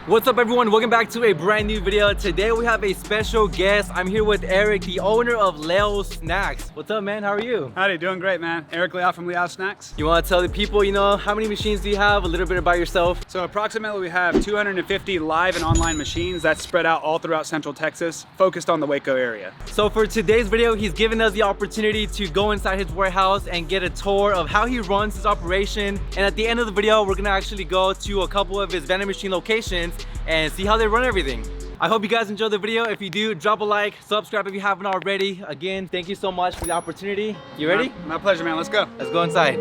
What's up everyone, welcome back to a brand new video. Today we have a special guest. I'm here with Eric, the owner of Leo's Snacks. What's up man, how are you? Howdy, doing great man. Eric Leo from Leo's Snacks. You want to tell the people, how many machines do you have, a little bit about yourself? So approximately we have 250 live and online machines that's spread out all throughout Central Texas, focused on the Waco area. So for today's video, he's given us the opportunity to go inside his warehouse and get a tour of how he runs his operation. And at the end of the video, we're gonna actually go to a couple of his vending machine locations and see how they run everything. I hope you guys enjoyed the video. If you do, drop a like, subscribe if you haven't already. Again, thank you so much for the opportunity. You ready? My pleasure, man. Let's go. Let's go inside.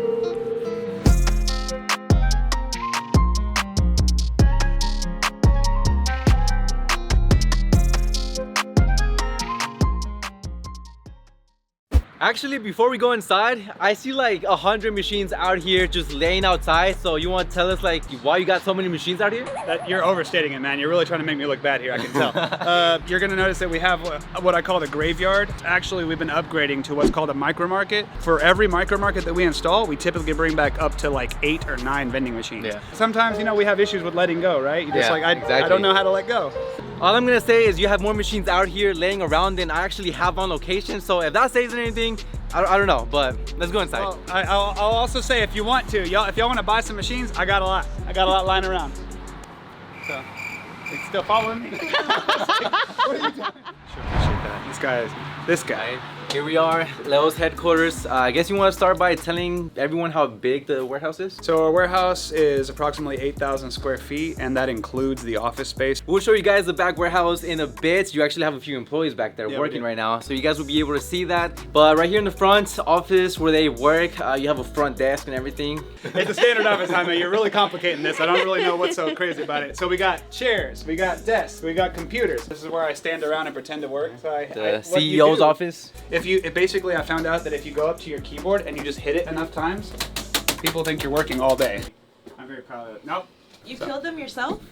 Actually, before we go inside, I see like 100 machines out here just laying outside. So you want to tell us like why you got so many machines out here? You're overstating it, man. You're really trying to make me look bad here, I can tell. You're gonna notice that we have what I call the graveyard. Actually, we've been upgrading to what's called a micro market. For every micro market that we install, we typically bring back up to like 8 or 9 vending machines. Yeah. Sometimes, we have issues with letting go, right? You're just like, I don't know how to let go. All I'm gonna say is you have more machines out here laying around than I actually have on location. So if that says anything, I don't know, but let's go inside. Well, I'll also say if you want to, if y'all want to buy some machines, I got a lot. I got a lot lying around. So, it's still following me. What are you doing? Sure appreciate that. This guy. Here we are, Leo's headquarters. I guess you want to start by telling everyone how big the warehouse is? So our warehouse is approximately 8,000 square feet, and that includes the office space. We'll show you guys the back warehouse in a bit. You actually have a few employees back there working right now, so you guys will be able to see that. But right here in the front office where they work, you have a front desk and everything. It's a standard office, Jaime. You're really complicating this. I don't really know what's so crazy about it. So we got chairs, we got desks, we got computers. This is where I stand around and pretend to work. So the CEO's office? Basically I found out that if you go up to your keyboard and you just hit it enough times, people think you're working all day. I'm very proud of it. Nope. You killed them yourself?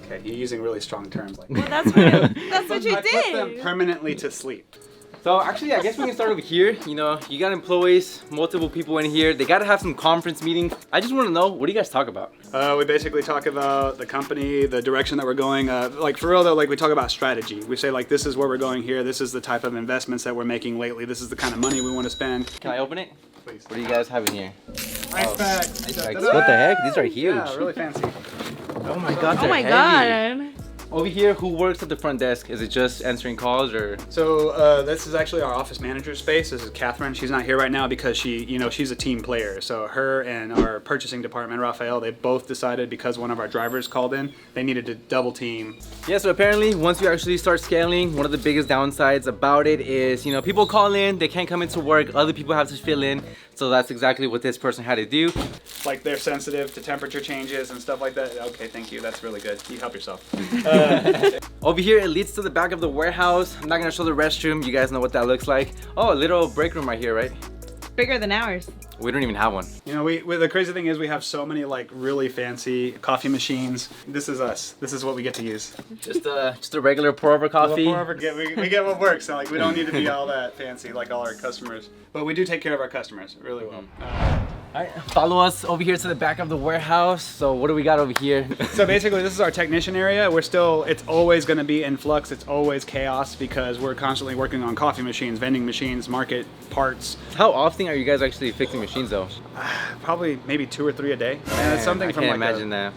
Okay, you're using really strong terms like well, that's what you I did. put them permanently to sleep. So actually, I guess we can start over here. You got employees, multiple people in here. They gotta have some conference meetings. I just want to know, what do you guys talk about? We basically talk about the company, the direction that we're going. Like for real though, like we talk about strategy. We say like, this is where we're going here. This is the type of investments that we're making lately. This is the kind of money we want to spend. Can I open it? Please. What do you guys have in here? Ice packs. What the heck? These are huge. Yeah, really fancy. Oh my god, oh my heavy. god. Over here, who works at the front desk? Is it just answering calls or? So this is actually our office manager space. This is Catherine. She's not here right now because she's a team player. So her and our purchasing department, Rafael, they both decided because one of our drivers called in, they needed to double team. Yeah, so apparently once you actually start scaling, one of the biggest downsides about it is, people call in, they can't come into work, other people have to fill in. So that's exactly what this person had to do. Like they're sensitive to temperature changes and stuff like that. Okay, thank you. That's really good. You help yourself. Over here, it leads to the back of the warehouse. I'm not gonna show the restroom. You guys know what that looks like. Oh, a little break room right here, right? Bigger than ours. We don't even have one. The crazy thing is we have so many like really fancy coffee machines. This is us. This is what we get to use. Just a regular pour over coffee. We get what works. So like we don't need to be all that fancy like all our customers. But we do take care of our customers really well. All right, follow us over here to the back of the warehouse. So what do we got over here? So basically this is our technician area. It's always gonna be in flux. It's always chaos because we're constantly working on coffee machines, vending machines, market parts. How often are you guys actually fixing machines though? Probably maybe 2 or 3 a day. And it's something from I can't like imagine that.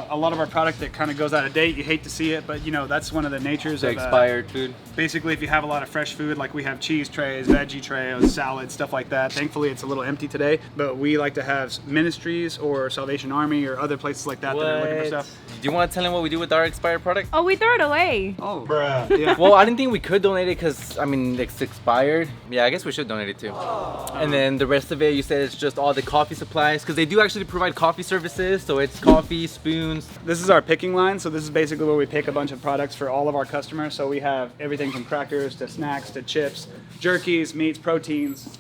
A lot of our product that kind of goes out of date. You hate to see it, but that's one of the natures of expired food. Basically, if you have a lot of fresh food, like we have cheese trays, veggie trays, salads, stuff like that. Thankfully, it's a little empty today, but we like to have ministries or Salvation Army or other places like that that are looking for stuff. Do you want to tell them what we do with our expired product? Oh, we throw it away. Oh, bruh. Yeah. Well, I didn't think we could donate it because, it's expired. Yeah, I guess we should donate it too. And then the rest of it, you said it's just all the coffee supplies because they do actually provide coffee services. So it's coffee, spoons. This is our picking line. So this is basically where we pick a bunch of products for all of our customers. So we have everything from crackers to snacks to chips, jerkies, meats, proteins.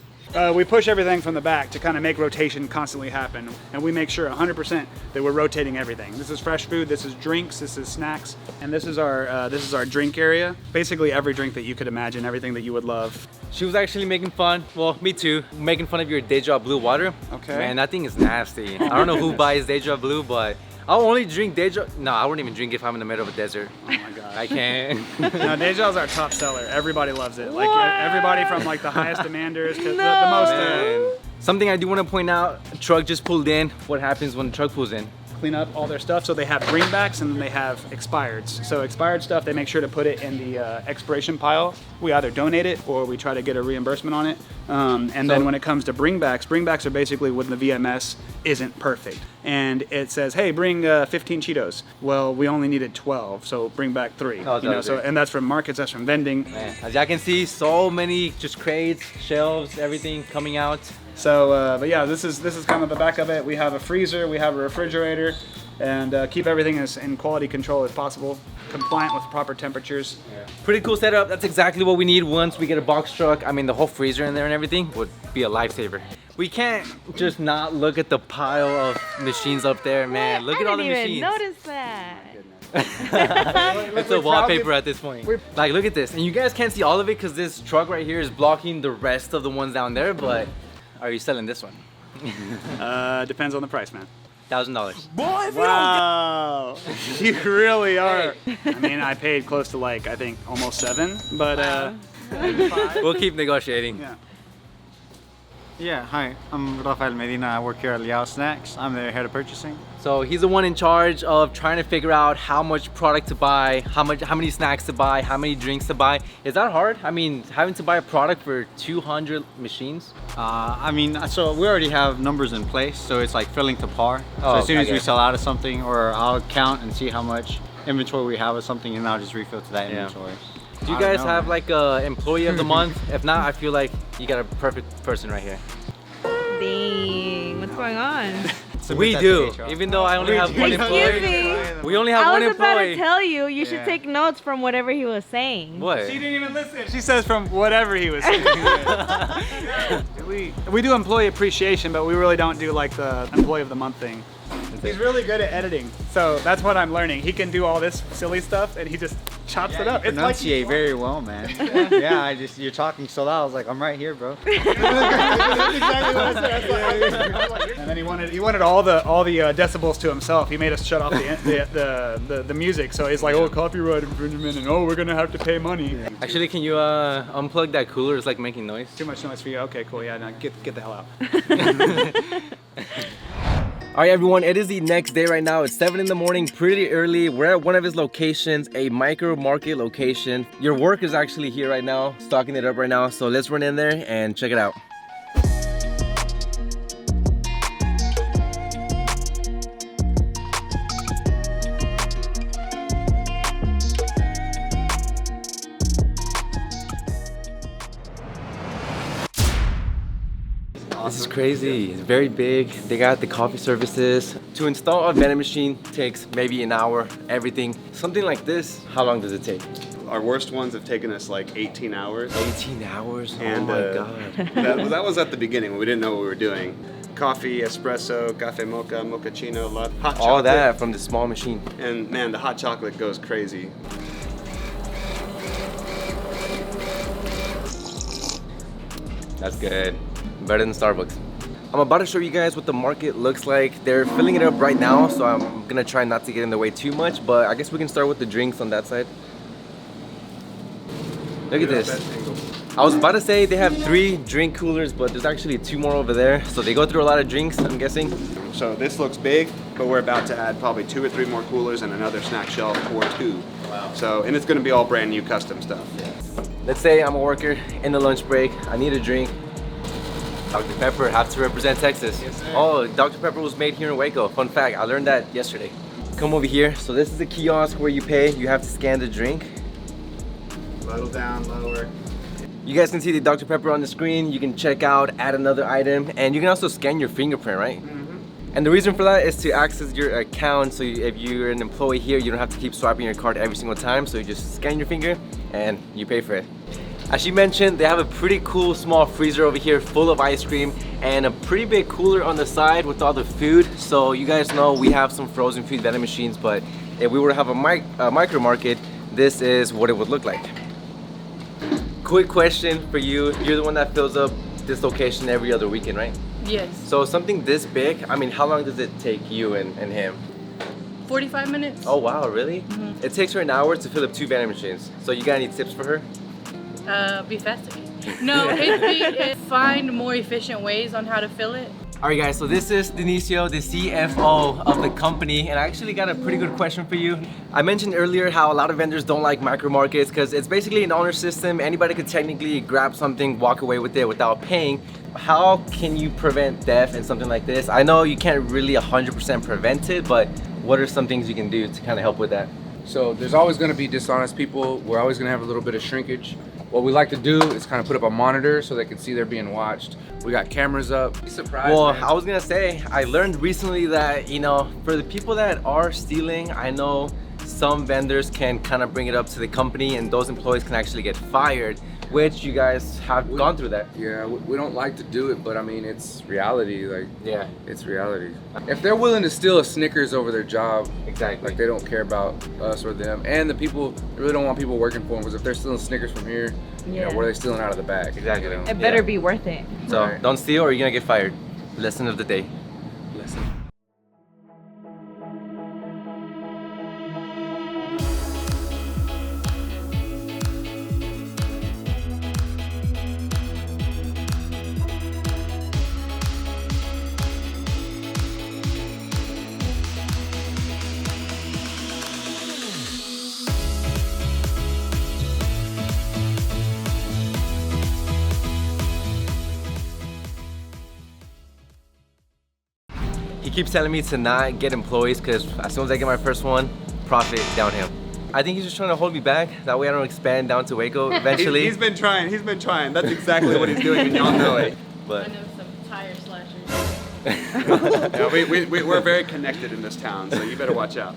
We push everything from the back to kind of make rotation constantly happen. And we make sure 100% that we're rotating everything. This is fresh food, this is drinks, this is snacks, and this is our drink area. Basically every drink that you could imagine, everything that you would love. She was actually making fun, well, me too, making fun of your Deja Blue water. Okay. Man, that thing is nasty. I don't know who buys Deja Blue, but I'll only drink Deja. No, I wouldn't even drink if I'm in the middle of a desert. Oh my god. I can't. No, Deja is our top seller. Everybody loves it. Like everybody from like the highest demanders to the No. most And something I do want to point out, a truck just pulled in. What happens when the truck pulls in? clean up all their stuff. So they have bringbacks and then they have expireds. So expired stuff, they make sure to put it in the expiration pile. We either donate it or we try to get a reimbursement on it. And then when it comes to bringbacks are basically when the VMS isn't perfect. And it says, hey, bring 15 Cheetos. Well, we only needed 12, so bring back 3. Oh, you know, so, and that's from markets, that's from vending. Man, as y'all can see, so many just crates, shelves, everything coming out. So, but yeah, this is kind of the back of it. We have a freezer, we have a refrigerator, and keep everything as in quality control as possible, compliant with proper temperatures. Yeah. Pretty cool setup. That's exactly what we need once we get a box truck. I mean, the whole freezer in there and everything would be a lifesaver. We can't just not look at the pile of machines up there, man. Look at all the machines. I didn't even notice that. It's a wallpaper at this point. Like, look at this. And you guys can't see all of it because this truck right here is blocking the rest of the ones down there, but are you selling this one? Depends on the price, man. $1,000. Boy, wow, you really are. I mean, I paid close to like, I think almost 7, but We'll keep negotiating. yeah. Yeah, hi, I'm Rafael Medina. I work here at Liao Snacks. I'm the head of purchasing. So he's the one in charge of trying to figure out how much product to buy, how many snacks to buy, how many drinks to buy. Is that hard? I mean, having to buy a product for 200 machines? I mean, so we already have numbers in place, so it's like filling to par. So Oh, as soon okay, as we okay. sell out of something, or I'll count and see how much inventory we have of something, and I'll just refill to that Yeah. inventory. Do you I don't guys know, have man. like a employee of the month? If not, I feel like you got a perfect person right here. Dang, what's going on? Submit We that do, to HR. even though I only have one Excuse employee. me. We only have I one was about to employee. tell you, you should Yeah. take notes from whatever he was saying. What? She didn't even listen. She says from whatever he was saying. we do employee appreciation, but we really don't do like the employee of the month thing. He's really good at editing, so that's what I'm learning. He can do all this silly stuff, and he just chops it up. You It's like pronunciate very well, man. Yeah, you're talking so loud. I was like, I'm right here, bro. And then he wanted all the decibels to himself. He made us shut off the music. So he's like, oh, copyright infringement, and oh, we're gonna have to pay money. Actually, can you unplug that cooler? It's like making noise. Too much noise for you. Okay, cool. Yeah, now get the hell out. All right, everyone, it is the next day right now. It's 7 in the morning, pretty early. We're at one of his locations, a micro market location. Your work is actually here right now, stocking it up right now. So let's run in there and check it out. This is crazy. It's very big. They got the coffee services. To install a vending machine takes maybe an hour, everything. Something like this, how long does it take? Our worst ones have taken us like 18 hours. 18 hours? And, oh my God. that was at the beginning when we didn't know what we were doing. Coffee, espresso, cafe mocha, mochaccino, hot chocolate. All that from the small machine. And man, the hot chocolate goes crazy. That's good. Better than Starbucks. I'm about to show you guys what the market looks like. They're filling it up right now, so I'm gonna try not to get in the way too much, but I guess we can start with the drinks on that side. Look at this. I was about to say they have 3 drink coolers, but there's actually 2 more over there. So they go through a lot of drinks, I'm guessing. So this looks big, but we're about to add probably 2 or 3 more coolers and another snack shelf or 2. Wow. So, and it's gonna be all brand new custom stuff. Let's say I'm a worker in the lunch break. I need a drink. Dr. Pepper have to represent Texas. Yes, sir. Oh, Dr. Pepper was made here in Waco. Fun fact, I learned that yesterday. Come over here. So this is the kiosk where you pay. You have to scan the drink. Little down, lower. You guys can see the Dr. Pepper on the screen. You can check out, add another item, and you can also scan your fingerprint, right? And the reason for that is to access your account. So if you're an employee here, you don't have to keep swiping your card every single time. So you just scan your finger and you pay for it. As she mentioned, they have a pretty cool small freezer over here full of ice cream and a pretty big cooler on the side with all the food. So you guys know we have some frozen food vending machines, but if we were to have a micro market, this is what it would look like. Quick question for you. You're the one that fills up this location every other weekend, right? Yes. So something this big, I mean, how long does it take you and him? 45 minutes. Oh wow, really? It takes her an hour to fill up 2 vending machines. So you got any tips for her? Be faster. No, it'd find more efficient ways on how to fill it. Alright guys, so this is Denicio, the CFO of the company, and I actually got a pretty good question for you. I mentioned earlier how a lot of vendors don't like micro markets because it's basically an honor system. Anybody could technically grab something, walk away with it without paying. How can you prevent theft and something like this? I know you can't really 100% prevent it, but what are some things you can do to kind of help with that? So there's always going to be dishonest people. We're always going to have a little bit of shrinkage. What we like to do is kind of put up a monitor so they can see they're being watched. We got cameras up. Be surprised, Well, man. I was gonna say, I learned recently that, you know, for the people that are stealing, I know some vendors can kind of bring it up to the company and those employees can actually get fired, which you guys have gone through that. Yeah, we don't like to do it, but I mean, it's reality. Like, Yeah, it's reality. If they're willing to steal a Snickers over their job, exactly. like they don't care about us or them, and the people they really don't want people working for them. Because if they're stealing Snickers from here, you know, Yeah. what are they stealing out of the bag? Exactly. You know? It better Yeah. be worth it. So Right. don't steal or you're gonna get fired. Lesson of the day. Listen. He keeps telling me to not get employees because as soon as I get my first one, profit downhill. I think he's just trying to hold me back. That way I don't expand down to Waco eventually. He's been trying. That's exactly what he's doing, and y'all know it. I But know some tire slashers. Yeah, we're very connected in this town, so you better watch out.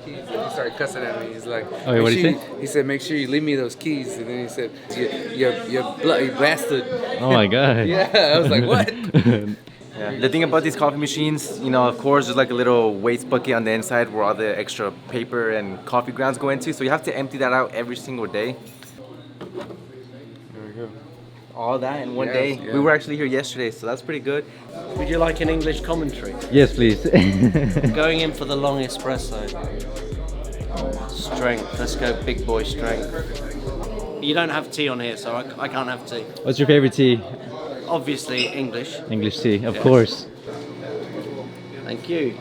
He started cussing at me. He's like, Oh, wait, what'd he "Make sure He said, make sure you leave me those keys." And then he said, you bloody bastard. Oh my god. Yeah, I was like, what? yeah. The thing about these coffee machines, you know, of course, there's like a little waste bucket on the inside where all the extra paper and coffee grounds go into. So you have to empty that out every single day. There we go. All that in one Yes, day. yeah. We were actually here yesterday, so that's pretty good. Would you like an English commentary? Yes, please. Going in for the long espresso. Strength. Let's go big boy strength. You don't have tea on here, so I can't have tea. What's your favorite tea? Obviously English. English tea, of Yes. course. Thank you.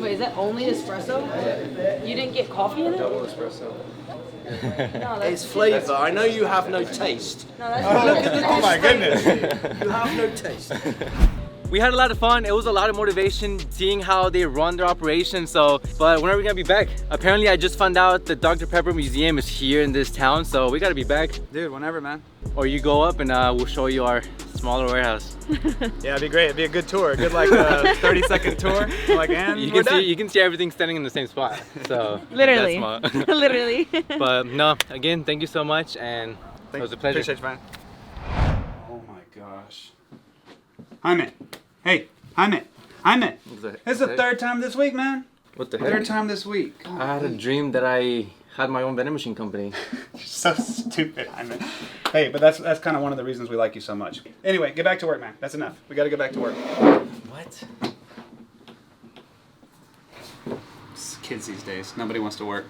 Wait, is that only espresso? You didn't get coffee in it? Double espresso. No, It's flavour. I know you have no taste. No, that's Oh my goodness. You have no taste. We had a lot of fun. It was a lot of motivation seeing how they run their operation. So, but when are we gonna be back? Apparently, I just found out the Dr. Pepper Museum is here in this town, so we gotta be back. Dude, whenever, man. Or you go up and we'll show you our smaller warehouse. Yeah, it'd be great. It'd be a good tour. A good like 30-second tour. Like, and You can see everything standing in the same spot. So Literally. that's small. Literally. But no, again, thank you so much, and it was a pleasure. Appreciate you, man. Oh my gosh. Jaime. Hey, Jaime. Jaime. This is the third time this week, man. What the Third heck? time this week. I had a dream that I had my own vending machine company. You're so stupid, Jaime. Hey, but that's kind of one of the reasons we like you so much. Anyway, get back to work, man. That's enough. We got to get back to work. What? Kids these days. Nobody wants to work.